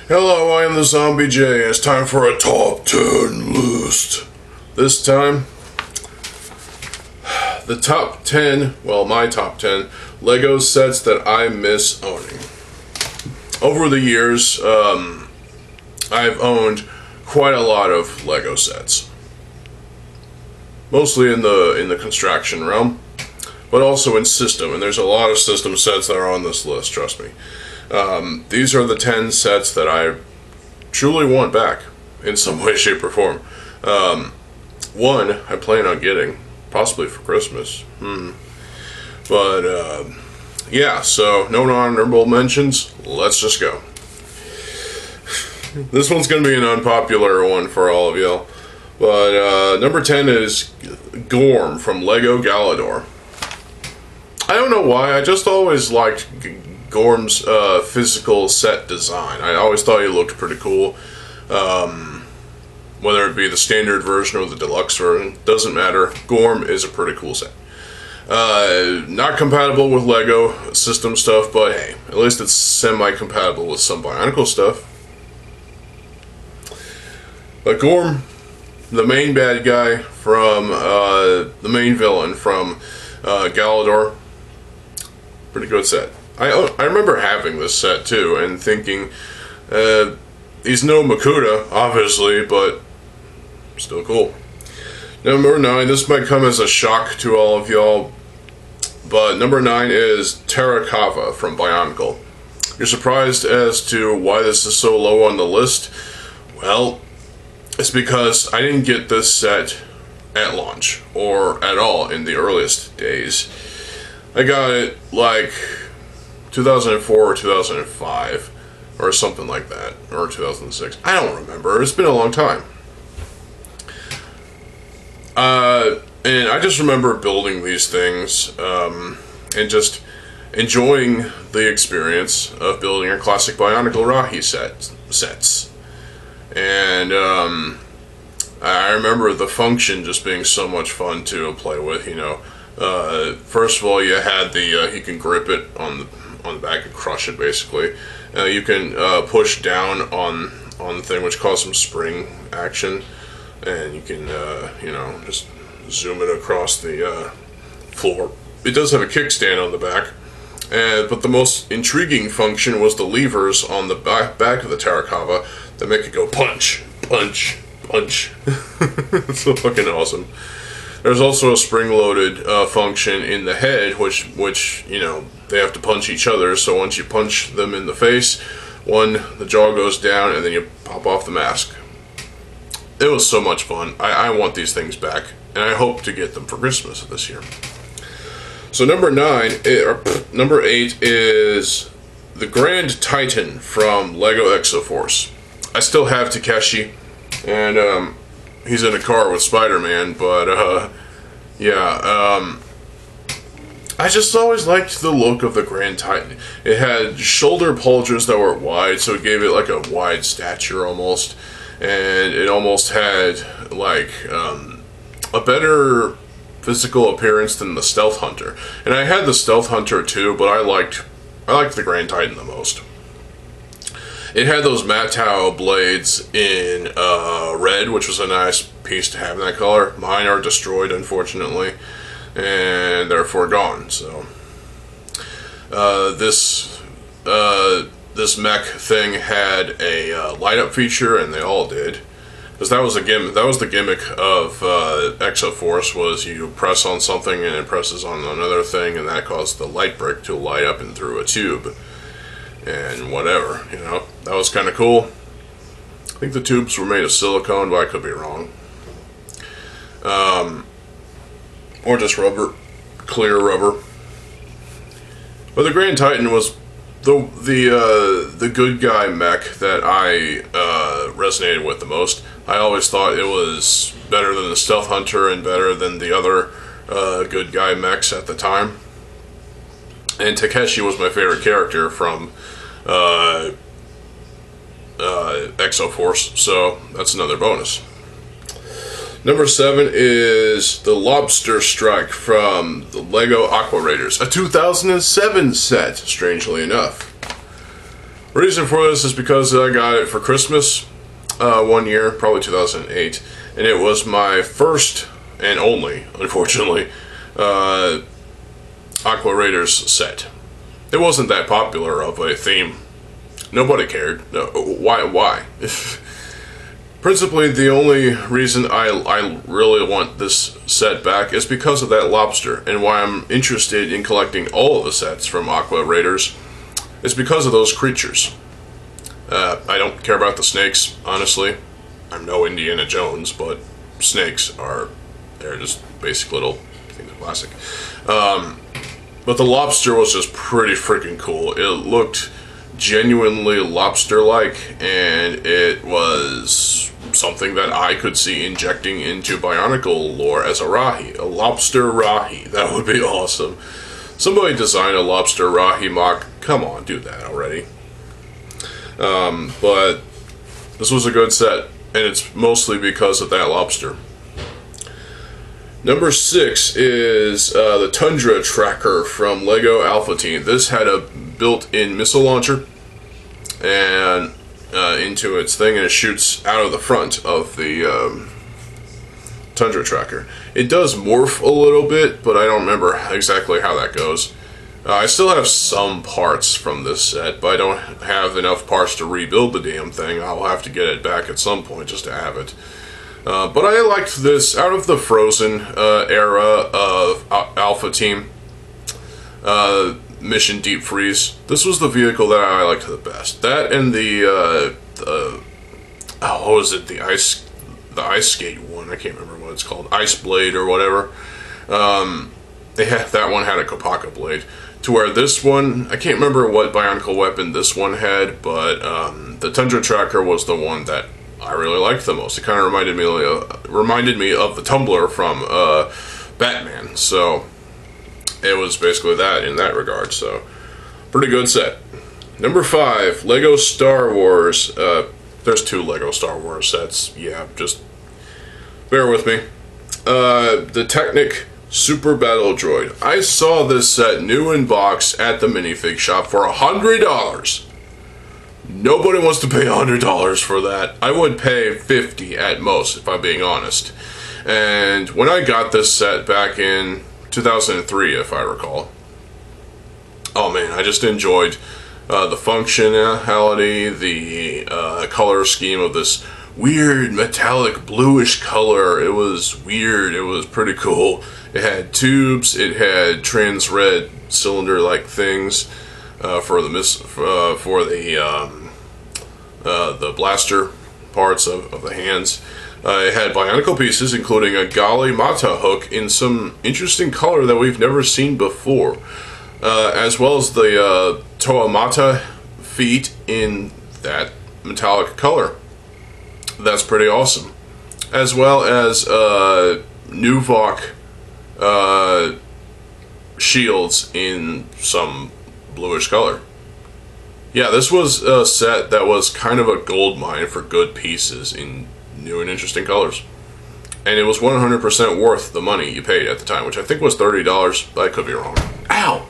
Hello, I am TheZOMBIEJ. It's time for a top 10 list. This time, the top 10, well, my top 10 Lego sets that I miss owning. Over the years, I've owned quite a lot of Lego sets. Mostly in the construction realm, but also in system, and there's a lot of system sets that are on this list, trust me. These are the 10 sets that I truly want back in some way, shape, or form. One, I plan on getting, possibly for Christmas. But, yeah, so no honorable mentions, let's just go. This one's going to be an unpopular one for all of y'all. But, number 10 is Gorm from Lego Galador. I don't know why, I just always liked Gorm's physical set design. I always thought he looked pretty cool. Whether it be the standard version or the deluxe version, doesn't matter. Gorm is a pretty cool set. Not compatible with Lego system stuff, but hey, at least it's semi-compatible with some Bionicle stuff. But Gorm, the main bad guy from, the main villain from Galador, pretty good set. I remember having this set too and thinking, he's no Makuta, obviously, but still cool. Number 9, this might come as a shock to all of y'all, but number 9 is Terrakava from Bionicle. You're surprised as to why this is so low on the list? Well, it's because I didn't get this set at launch, or at all in the earliest days. I got it like 2004 or 2005 or something like that, or 2006. I don't remember. It's been a long time. And I just remember building these things and just enjoying the experience of building a classic Bionicle Rahi sets. And I remember the function just being so much fun to play with, you know. First of all, you had the, you can grip it on the back and crush it, basically. You can push down on the thing, which causes some spring action, and you can, you know, just zoom it across the floor. It does have a kickstand on the back, but the most intriguing function was the levers on the back of the Terrakava that make it go punch, punch, punch. It's so fucking awesome. There's also a spring-loaded function in the head, which you know, they have to punch each other. So once you punch them in the face, the jaw goes down, and then you pop off the mask. It was so much fun. I want these things back, and I hope to get them for Christmas this year. So number 8 is the Grand Titan from Lego Exo-Force. I still have Takeshi, and he's in a car with Spider-Man, but yeah, I just always liked the look of the Grand Titan. It had shoulder bulges that were wide, so it gave it like a wide stature almost, and it almost had like a better physical appearance than the Stealth Hunter. And I had the Stealth Hunter too, but I liked the Grand Titan the most. It had those Matau blades in red, which was a nice piece to have in that color. Mine are destroyed, unfortunately, and therefore gone. So this mech thing had a light up feature, and they all did, because that was the gimmick of Exo-Force, was you press on something and it presses on another thing, and that caused the light brick to light up and through a tube. And whatever, you know, that was kind of cool. I think the tubes were made of silicone, but I could be wrong. Or just rubber, clear rubber. But the Grand Titan was the good guy mech that I resonated with the most. I always thought it was better than the Stealth Hunter and better than the other good guy mechs at the time. And Takeshi was my favorite character from Exo-Force, so that's another bonus. Number 7 is the Lobster Strike from the Lego Aqua Raiders, a 2007 set, strangely enough. Reason for this is because I got it for Christmas one year, probably 2008, and it was my first and only, unfortunately, Aqua Raiders set. It wasn't that popular of a theme. Nobody cared. No, why? Principally, the only reason I really want this set back is because of that lobster, and why I'm interested in collecting all of the sets from Aqua Raiders is because of those creatures. I don't care about the snakes, honestly. I'm no Indiana Jones, but snakes they're just basic little things of plastic. But the lobster was just pretty freaking cool. It looked genuinely lobster-like, and it was something that I could see injecting into Bionicle lore as a Rahi. A lobster Rahi. That would be awesome. Somebody design a lobster Rahi mock. Come on, do that already. But this was a good set, and it's mostly because of that lobster. Number 6 is the Tundra Tracker from LEGO Alpha Team. This had a built-in missile launcher and into its thing, and it shoots out of the front of the Tundra Tracker. It does morph a little bit, but I don't remember exactly how that goes. I still have some parts from this set, but I don't have enough parts to rebuild the damn thing. I'll have to get it back at some point just to have it. But I liked this out of the Frozen era of Alpha Team Mission Deep Freeze. This was the vehicle that I liked the best. That and the what was it? The ice skate one. I can't remember what it's called. Ice Blade or whatever. That one had a Kopaka blade. To where this one, I can't remember what Bionicle weapon this one had, but the Tundra Tracker was the one that I really liked the most. It kind of reminded me of the Tumbler from Batman, so it was basically that in that regard. So pretty good set. Number 5, Lego Star Wars. There's 2 Lego Star Wars sets. Yeah, just bear with me. The Technic Super Battle Droid. I saw this set new in box at the minifig shop for $100. Nobody wants to pay $100 for that. I would pay $50 at most, if I'm being honest. And when I got this set back in 2003, if I recall, oh man, I just enjoyed the functionality, the color scheme of this weird metallic bluish color. It was weird. It was pretty cool. It had tubes. It had trans-red cylinder-like things for the blaster parts of the hands. It had Bionicle pieces, including a Gali Mata hook in some interesting color that we've never seen before, as well as the Toa Mata feet in that metallic color. That's pretty awesome. As well as Nuvok shields in some bluish color. Yeah, this was a set that was kind of a gold mine for good pieces in new and interesting colors. And it was 100% worth the money you paid at the time, which I think was $30. I could be wrong. Ow!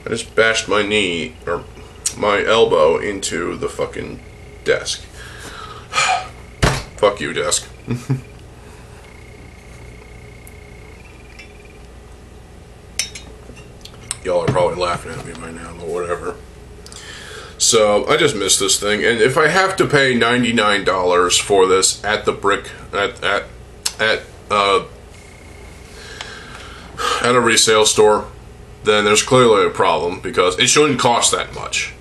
I just bashed my knee, or my elbow, into the fucking desk. Fuck you, desk. Y'all are probably laughing at me by now, but whatever. So, I just missed this thing, and if I have to pay $99 for this at the at a resale store, then there's clearly a problem, because it shouldn't cost that much.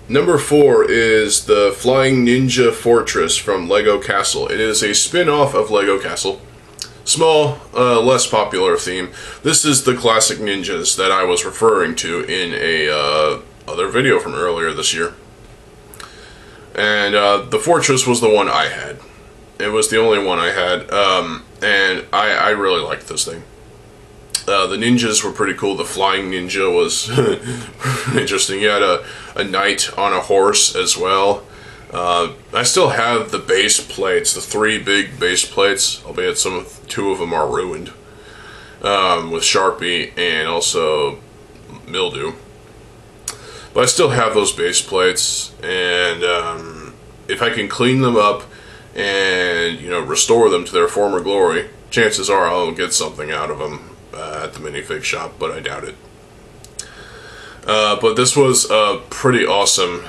Number 4 is the Flying Ninja Fortress from Lego Castle. It is a spin-off of Lego Castle. Small, less popular theme. This is the classic ninjas that I was referring to in a other video from earlier this year. And the Fortress was the one I had. It was the only one I had, and I really liked this thing. The ninjas were pretty cool. The flying ninja was interesting. You had a knight on a horse as well. I still have the base plates, the 3 big base plates, albeit two of them are ruined. with Sharpie and also mildew. But I still have those base plates, and if I can clean them up and, you know, restore them to their former glory, chances are I'll get something out of them at the minifig shop, but I doubt it. But this was a pretty awesome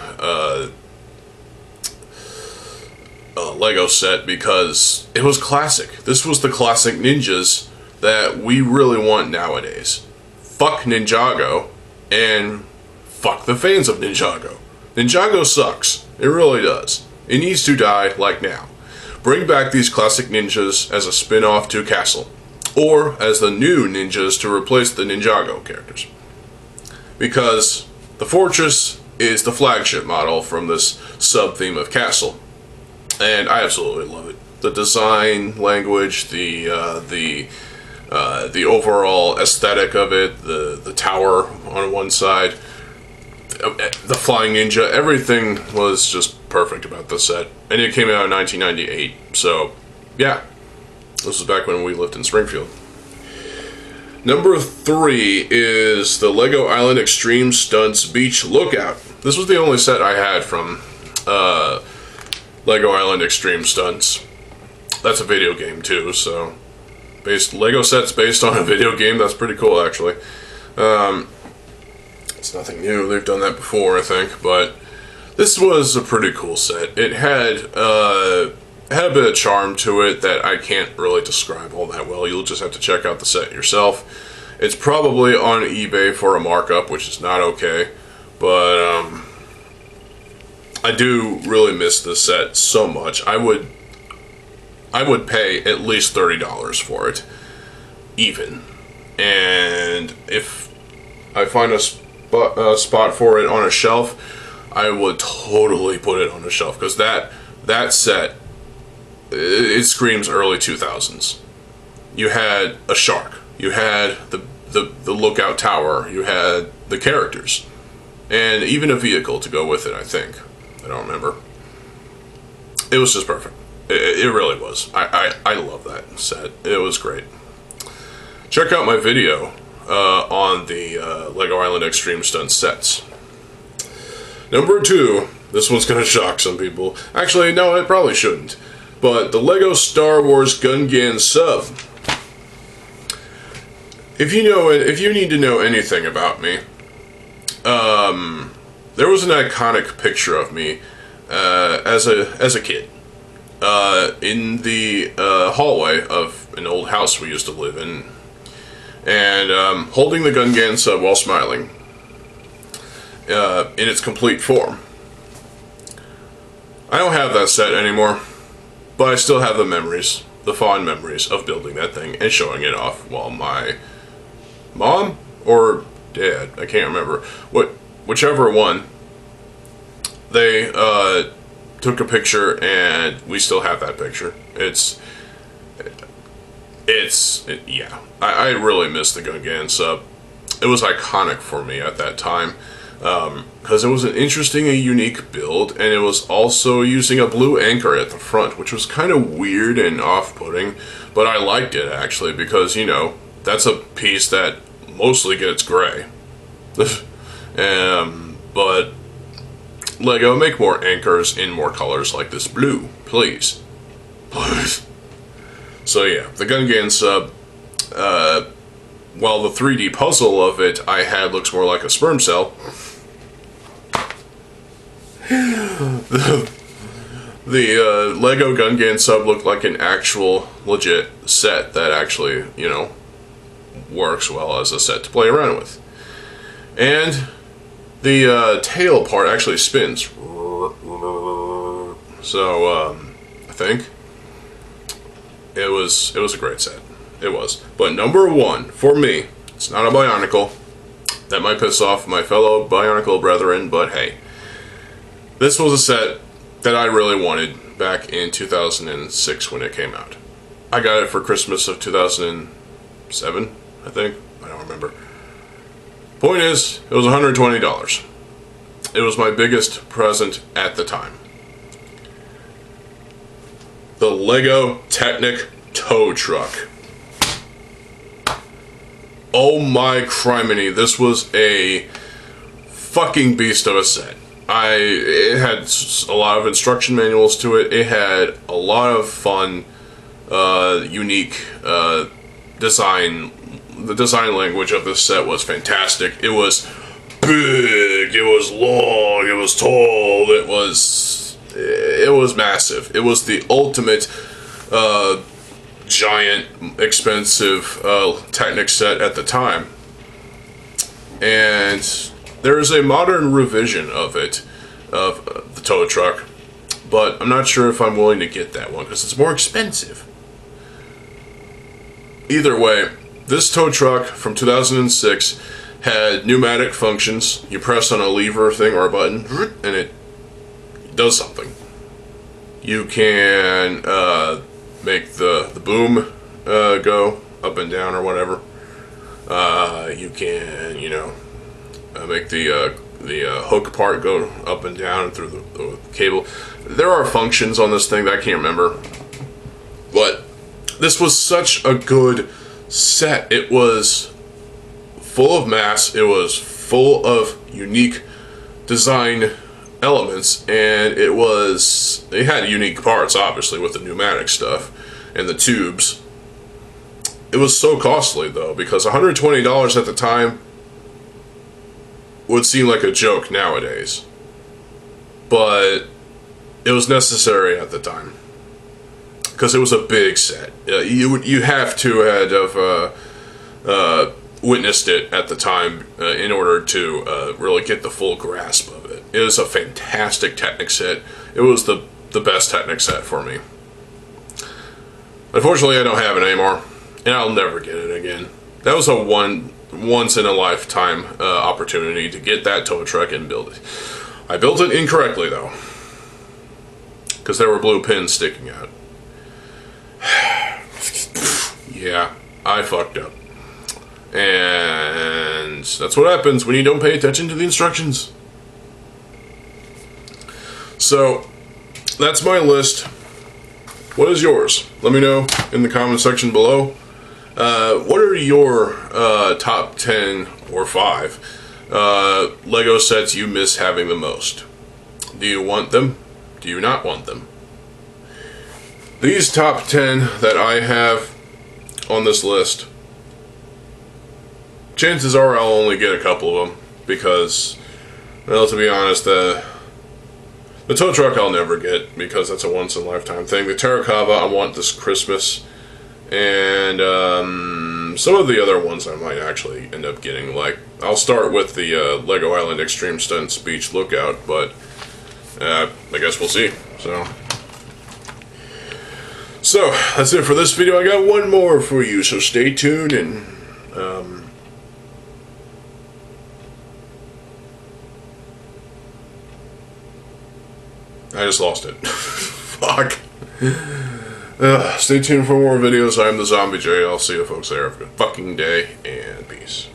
Lego set because it was classic. This was the classic ninjas that we really want nowadays. Fuck Ninjago, and fuck the fans of Ninjago. Ninjago sucks. It really does. It needs to die, like now. Bring back these classic ninjas as a spin-off to Castle, or as the new ninjas to replace the Ninjago characters. Because the Fortress is the flagship model from this sub-theme of Castle, and I absolutely love it. The design, language, the overall aesthetic of it, the tower on one side, the flying ninja, everything was just perfect about this set. And it came out in 1998, so yeah, this was back when we lived in Springfield. Number 3 is the Lego Island Extreme Stunts Beach Lookout. This was the only set I had from Lego Island Extreme Stunts. That's a video game too, so Lego sets based on a video game, that's pretty cool actually. It's nothing new, they've done that before I think, but this was a pretty cool set. It had a bit of charm to it that I can't really describe all that well. You'll just have to check out the set yourself. It's probably on eBay for a markup, which is not okay, but I do really miss this set so much. I would pay at least $30 for it, even. And if I find a spot for it on a shelf, I would totally put it on a shelf, because that set, it screams early 2000s. You had a shark, you had the lookout tower, you had the characters, and even a vehicle to go with it, I think. I don't remember. It was just perfect. It really was. I love that set. It was great. Check out my video on the Lego Island Extreme Stunt sets. Number 2, this one's gonna shock some people. Actually, no, it probably shouldn't. But the Lego Star Wars Gungan sub. If you need to know anything about me, there was an iconic picture of me as a kid in the hallway of an old house we used to live in, and holding the Gungan sub while smiling in its complete form. I don't have that set anymore, but I still have the memories, the fond memories of building that thing and showing it off while my mom or dad, I can't remember, whichever one, they took a picture, and we still have that picture. Yeah, I really miss the Gungan sub. It was iconic for me at that time, because it was an interesting and unique build, and it was also using a blue anchor at the front, which was kind of weird and off-putting, but I liked it actually, because, you know, that's a piece that mostly gets gray. But Lego, make more anchors in more colors like this blue, please. Please. So yeah, the Gungan sub, while the 3D puzzle of it I had looks more like a sperm cell, the Lego Gungan sub looked like an actual legit set that actually, you know, works well as a set to play around with. And the tail part actually spins. So, I think it was a great set. It was. But number 1, for me, it's not a Bionicle. That might piss off my fellow Bionicle brethren, but hey. This was a set that I really wanted back in 2006 when it came out. I got it for Christmas of 2007, I think. I don't remember. Point is, it was $120. It was my biggest present at the time. The Lego Technic tow truck. oh my criminy, this was a fucking beast of a set. It had a lot of instruction manuals to it. It had a lot of fun, unique design. The design language of this set was fantastic. It was big, it was long, it was tall, it was massive. It was the ultimate giant, expensive Technic set at the time. And there is a modern revision of it, of the tow truck, but I'm not sure if I'm willing to get that one because it's more expensive. Either way, this tow truck from 2006 had pneumatic functions. You press on a lever thing or a button, and it does something. You can make the boom go up and down or whatever. You can, make the hook part go up and down through the cable. There are functions on this thing that I can't remember. But this was such a good set. It was full of mass. It was full of unique design elements, and it had unique parts, obviously, with the pneumatic stuff and the tubes. It was so costly, though, because $120 at the time would seem like a joke nowadays. But it was necessary at the time, because it was a big set. You have to have witnessed it at the time in order to really get the full grasp of it. It was a fantastic Technic set. It was the best Technic set for me. Unfortunately, I don't have it anymore, and I'll never get it again. That was a once in a lifetime opportunity to get that tow truck and build it. I built it incorrectly, though, because there were blue pins sticking out. Yeah, I fucked up. And that's what happens when you don't pay attention to the instructions. So, that's my list. What is yours? Let me know in the comment section below. What are your top 10 or 5 Lego sets you miss having the most? Do you want them? Do you not want them? These top 10 that I have on this list, chances are I'll only get a couple of them, because, well, to be honest, the tow truck I'll never get, because that's a once-in-a-lifetime thing. The Terracotta I want this Christmas, and some of the other ones I might actually end up getting. Like, I'll start with the Lego Island Extreme Stunts Beach Lookout, but I guess we'll see. So that's it for this video. I got one more for you, so stay tuned, and I just lost it. Fuck. Stay tuned for more videos. I'm TheZOMBIEJ. I'll see you folks there. Have a good fucking day, and peace.